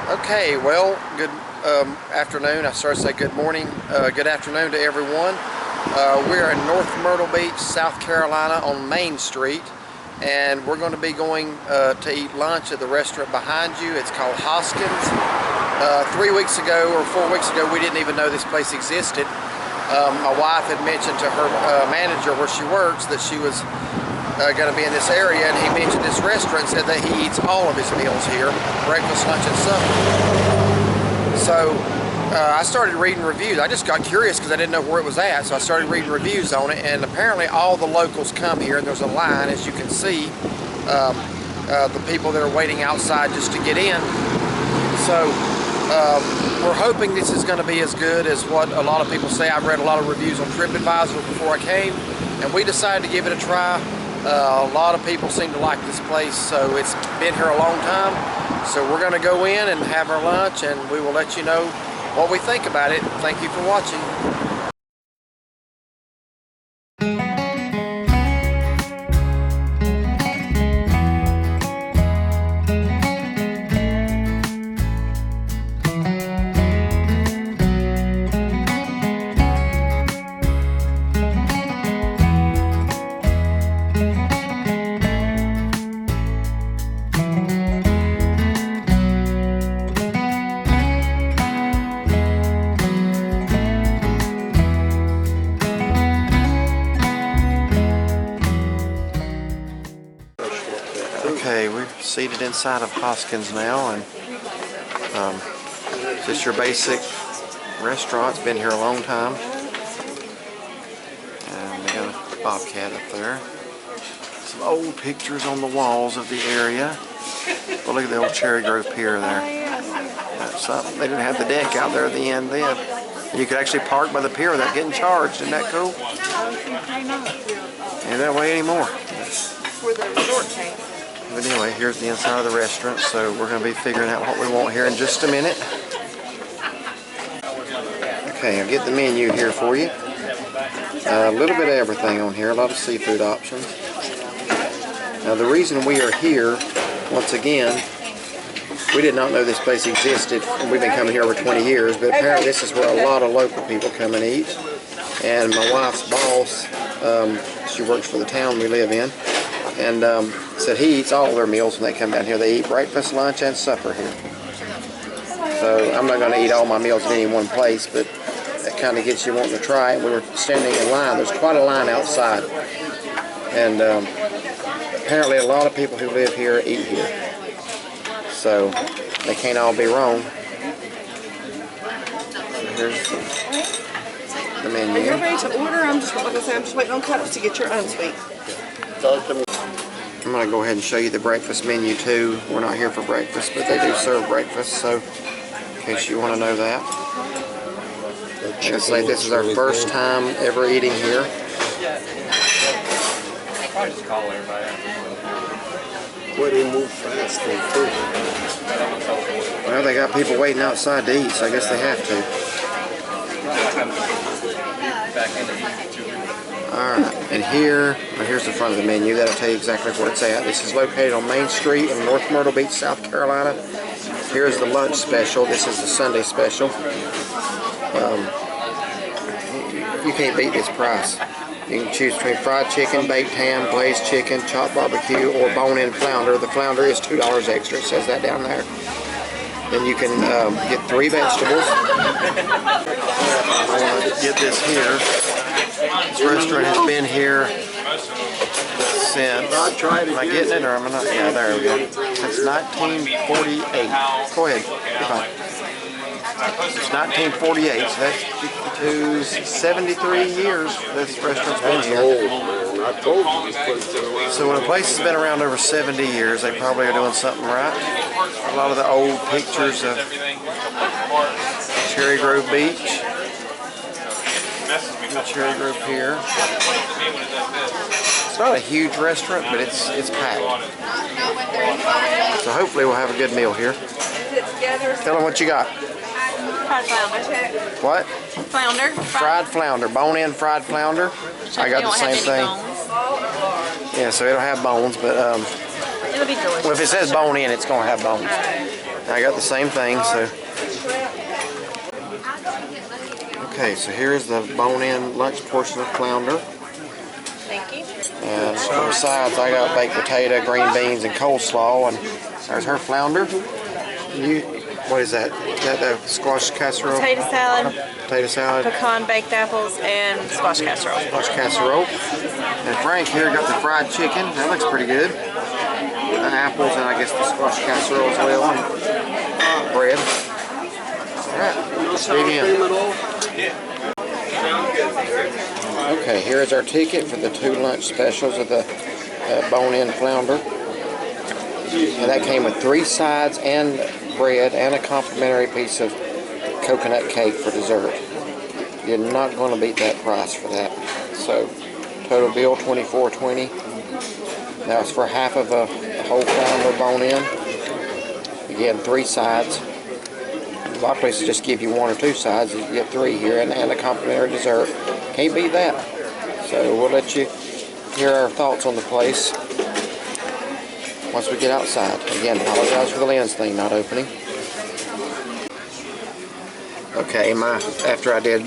Okay, well, good afternoon. I started to say good morning. Good afternoon to everyone. We're in North Myrtle Beach, South Carolina on Main Street, and we're going to be going to eat lunch at the restaurant behind you. It's called Hoskins. 3 weeks ago or 4 weeks ago, we didn't even know this place existed. My wife had mentioned to her manager where she works that she was going to be in this area, and he mentioned this restaurant and said that he eats all of his meals here, breakfast, lunch, and supper. So I started reading reviews. I just got curious because I didn't know where it was at, so I started reading reviews on it, and apparently all the locals come here, and there's a line, as you can see, the people that are waiting outside just to get in. So we're hoping this is going to be as good as what a lot of people say. I've read a lot of reviews on TripAdvisor before I came, and we decided to give it a try. A lot of people seem to like this place, so it's been here a long time. So we're going to go in and have our lunch, and we will let you know what we think about it. Thank you for watching. Okay, we're seated inside of Hoskins now, and just your basic restaurant. It's been here a long time. And they got a bobcat up there. Some old pictures on the walls of the area. Well, look at the old Cherry Grove Pier there. That's something. They didn't have the deck out there at the end then. You could actually park by the pier without getting charged. Isn't that cool? Ain't that way anymore. For the resort chain. But anyway, here's the inside of the restaurant, so we're going to be figuring out what we want here in just a minute. Okay, I'll get the menu here for you. A little bit of everything on here, a lot of seafood options. Now the reason we are here, once again, we did not know this place existed, and we've been coming here over 20 years, but apparently this is where a lot of local people come and eat. And my wife's boss, she works for the town we live in, and said he eats all their meals when they come down here. They eat breakfast, lunch, and supper here. So I'm not going to eat all my meals in any one place, but that kind of gets you wanting to try it. We were standing in line. There's quite a line outside. And apparently a lot of people who live here eat here. So they can't all be wrong. So here's the menu. Are you ready to order? I'm just waiting on cups to get your unsweet. I'm going to go ahead and show you the breakfast menu too. We're not here for breakfast, but they do serve breakfast, so in case you want to know that. Like I say, this is our first time ever eating here. Well, they move fast and quick. Well, they got people waiting outside to eat, so I guess they have to. Alright, and here's the front of the menu. That'll tell you exactly where it's at. This is located on Main Street in North Myrtle Beach, South Carolina. Here's the lunch special. This is the Sunday special. You can't beat this price. You can choose between fried chicken, baked ham, glazed chicken, chopped barbecue, or bone-in flounder. The flounder is $2 extra. It says that down there. Then you can get 3 vegetables. I want to get this here. This restaurant has been here since, am I getting it or am I not? Yeah, there we go. Since 1948. Go ahead, you're fine. It's 1948, so that's 52, 73 years this restaurant's been here. So when a place has been around over 70 years, they probably are doing something right. A lot of the old pictures of Cherry Grove Beach. The Cherry Grove Pier. It's not a huge restaurant, but it's packed. So hopefully we'll have a good meal here. Tell them what you got. Fried flounder. What? Flounder. Fried flounder. Bone-in fried flounder. I got the same thing. Yeah, so it'll have bones, but It'll be delicious. well, if it says bone in, it's going to have bones. I got the same thing, so. Okay, so here's the bone-in lunch portion of flounder. Thank you. And for the sides, I got baked potato, green beans, and coleslaw. And there's her flounder. What is that? Is that the squash casserole? Potato salad, Potato salad. pecan baked apples, and squash casserole. Squash casserole. And Frank here got the fried chicken. That looks pretty good. Apples and I guess the squash casserole as well. And bread. Alright, let's dig in. Okay, here's our ticket for the 2 lunch specials of the bone-in flounder. And that came with 3 sides and bread and a complimentary piece of coconut cake for dessert. You're not going to beat that price for that. So, total bill $24.20. That was for half of a whole flounder bone-in. Again, 3 sides. A lot of places just give you 1 or 2 sides. You get 3 here and a complimentary dessert. Can't beat that. So we'll let you hear our thoughts on the place once we get outside. Again, apologize for the lens thing not opening. Okay, after I did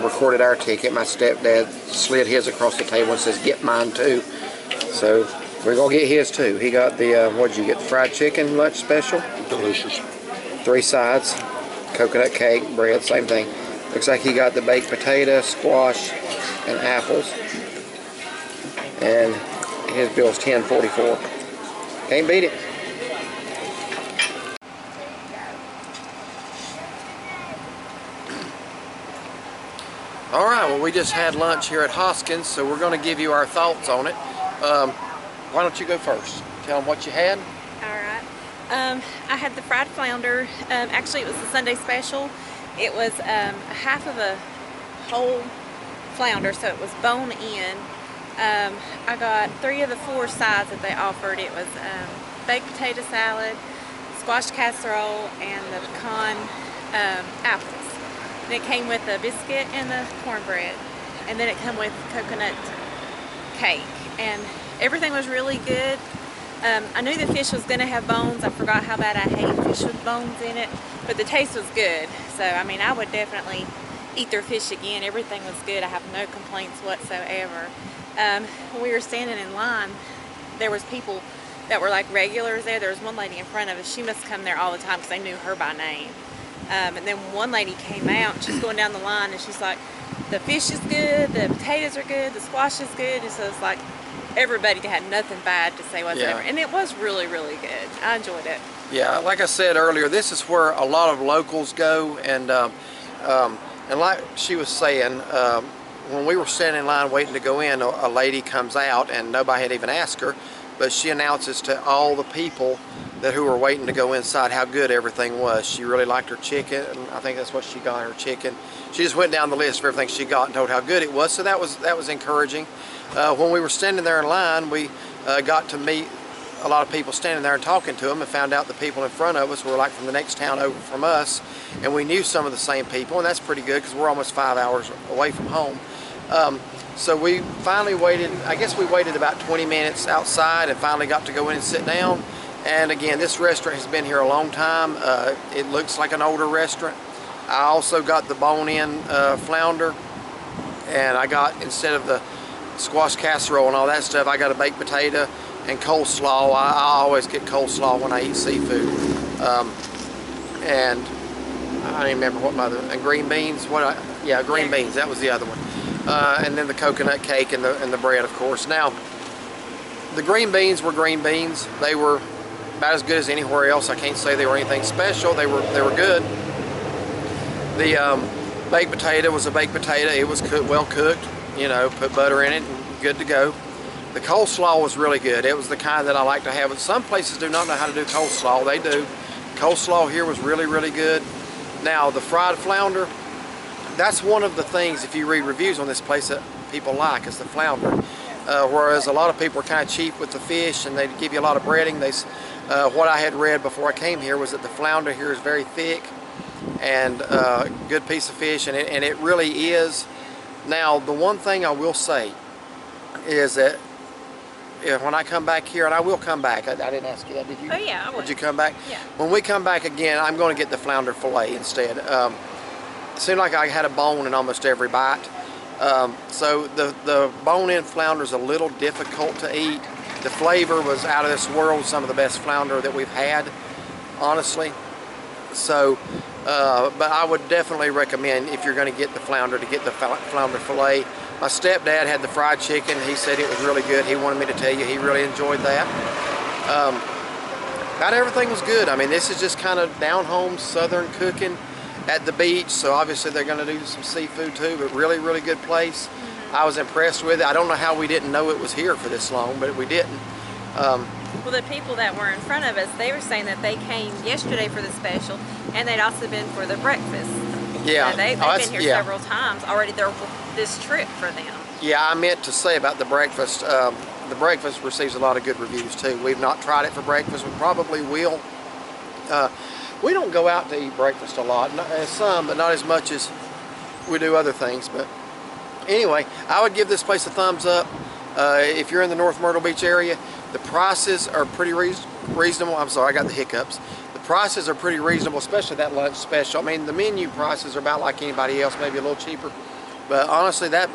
recorded our ticket, my stepdad slid his across the table and says, "Get mine too." So we're gonna get his too. He got the what did you get? The fried chicken lunch special. Delicious. 3 sides, coconut cake, bread, same thing. Looks like he got the baked potato, squash, and apples. And his bill's $10.44. Can't beat it. Alright, well we just had lunch here at Hoskins, so we're going to give you our thoughts on it. Why don't you go first? Tell them what you had. Alright. I had the fried flounder. Actually, it was the Sunday special. It was half of a whole flounder, so it was bone in. I got 3 of the 4 sides that they offered. It was baked potato salad, squash casserole, and the pecan apples. And it came with a biscuit and the cornbread, and then it came with coconut cake, and everything was really good. I knew the fish was going to have bones. I forgot how bad I hate fish with bones in it, but the taste was good. So I mean, I would definitely eat their fish again. Everything was good. I have no complaints whatsoever. When we were standing in line, there was people that were like regulars there. There was one lady in front of us. She must come there all the time because they knew her by name. And then one lady came out, and she's going down the line, and she's like, the fish is good, the potatoes are good, the squash is good. And so it's like everybody had nothing bad to say whatsoever. Yeah. And it was really, really good. I enjoyed it. Yeah, like I said earlier, this is where a lot of locals go, and like she was saying, when we were standing in line waiting to go in, a lady comes out, and nobody had even asked her, but she announces to all the people who were waiting to go inside how good everything was. She really liked her chicken, and I think that's what she got, her chicken. She just went down the list of everything she got and told how good it was, so that was encouraging. When we were standing there in line, we got to meet a lot of people standing there and talking to them, and found out the people in front of us were like from the next town over from us, and we knew some of the same people, and that's pretty good because we're almost 5 hours away from home. So we finally waited, I guess we waited about 20 minutes outside and finally got to go in and sit down. And again, this restaurant has been here a long time. It looks like an older restaurant. I also got the bone-in flounder, and I got, instead of the squash casserole and all that stuff, I got a baked potato and coleslaw. I always get coleslaw when I eat seafood. And I don't even remember what my other, and green beans, green beans, that was the other one. And then the coconut cake and the bread, of course. Now, the green beans were green beans. They were about as good as anywhere else. I can't say they were anything special. They were good. The baked potato was a baked potato. It was well cooked. You know, put butter in it and good to go. The coleslaw was really good. It was the kind that I like to have. But some places do not know how to do coleslaw. They do. Coleslaw here was really, really good. Now, the fried flounder, that's one of the things, if you read reviews on this place, that people like, is the flounder. Whereas a lot of people are kind of cheap with the fish, and they give you a lot of breading. What I had read before I came here was that the flounder here is very thick and good piece of fish, and it really is. Now, the one thing I will say is that when I come back here, and I will come back. I didn't ask you that, did you? Oh yeah, I would. Would you come back? Yeah. When we come back again, I'm going to get the flounder fillet instead. It seemed like I had a bone in almost every bite. So the bone-in flounder is a little difficult to eat. The flavor was out of this world, some of the best flounder that we've had, honestly. So, but I would definitely recommend, if you're going to get the flounder, to get the flounder fillet. My stepdad had the fried chicken. He said it was really good. He wanted me to tell you he really enjoyed that. About everything was good. I mean, this is just kind of down-home southern cooking at the beach, so obviously they're going to do some seafood too, but really, really good place. I was impressed with it. I don't know how we didn't know it was here for this long, but we didn't. Well, the people that were in front of us, they were saying that they came yesterday for the special, and they'd also been for the breakfast. Yeah. They've been here several times already. They're this trip for them. Yeah, I meant to say about the breakfast. The breakfast receives a lot of good reviews too. We've not tried it for breakfast. We probably will. We don't go out to eat breakfast a lot. Some, but not as much as we do other things. But anyway, I would give this place a thumbs up. If you're in the North Myrtle Beach area, the prices are pretty reasonable. I'm sorry, I got the hiccups. The prices are pretty reasonable, especially that lunch special. I mean, the menu prices are about like anybody else, maybe a little cheaper. But honestly, that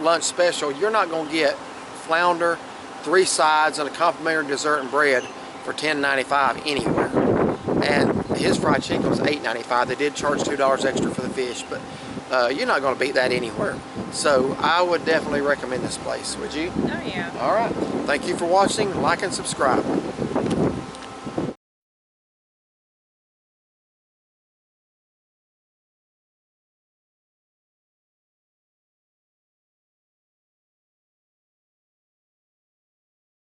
lunch special, you're not going to get flounder, 3 sides, and a complimentary dessert and bread for $10.95 anywhere. And his fried chicken was $8.95. They did charge $2 extra for the fish, but you're not going to beat that anywhere. So I would definitely recommend this place. Would you? Oh yeah. All right. Thank you for watching. Like and subscribe.